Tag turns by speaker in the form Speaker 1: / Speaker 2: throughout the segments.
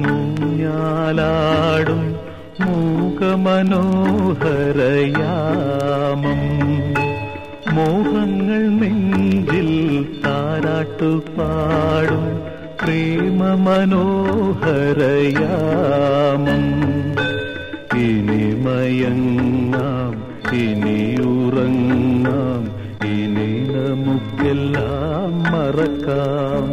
Speaker 1: ഊഞ്ഞാലാടും മൂകമനോഹരയാമം മോഹങ്ങൾ നെഞ്ചിൽ താരാട്ടുപാടും പ്രേമമനോഹരയാമം ഇനി മയങ്ങാം ഇനി ഉറങ്ങാം ഇനി നമുക്കെല്ലാം മറക്കാം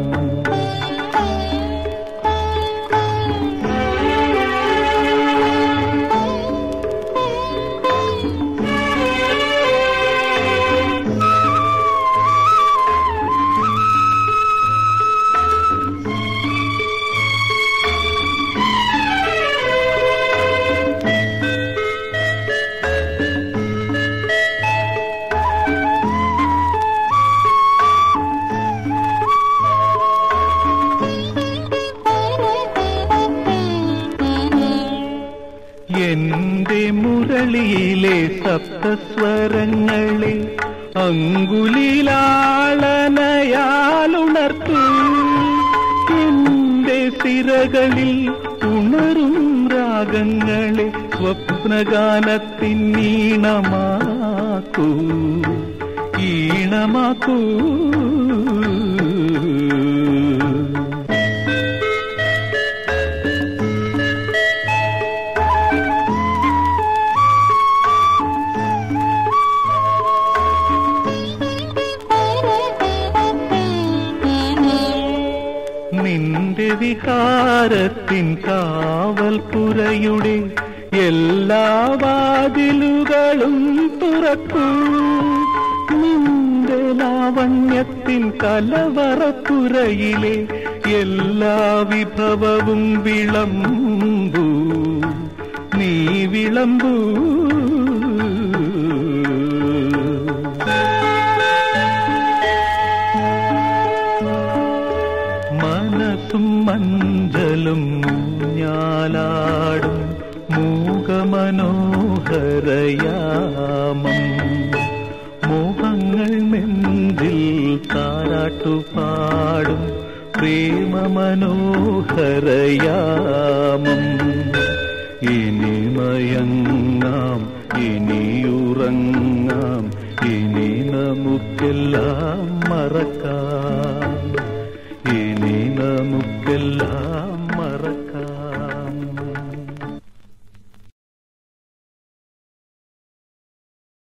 Speaker 1: എന്റെ മുരളിയിലെ സപ്തസ്വരങ്ങളെ അങ്കുലിലാളനയാലുണർത്തൂ എന്റെ സിരകളിൽ ഉണരും രാഗങ്ങളെ സ്വപ്നഗാനത്തിൻ ഈണമാക്കൂ ഈണമാക്കൂ നിന്റെ വിഹാരത്തിൻ കാവൽപ്പുരയുടെ എല്ലാ വാതിലുകളും തുറക്കൂ നിന്റെ ലാവണ്യത്തിൻ കലവറപ്പുരയിലെ എല്ലാ വിഭവവും വിളമ്പൂ നീ വിളമ്പൂ മനസ്സും മഞ്ചലും ഊഞ്ഞാലാടും മൂകമനോഹരയാമം മോഹങ്ങൾ നെഞ്ചിൽ താരാട്ടുപാടും പ്രേമമനോഹരയാമം ഇനി മയങ്ങാം ഇനി ഉറങ്ങാം ഇനി നമുക്കെല്ലാം മറക്കാം ഇനി നമുക്കെല്ലാം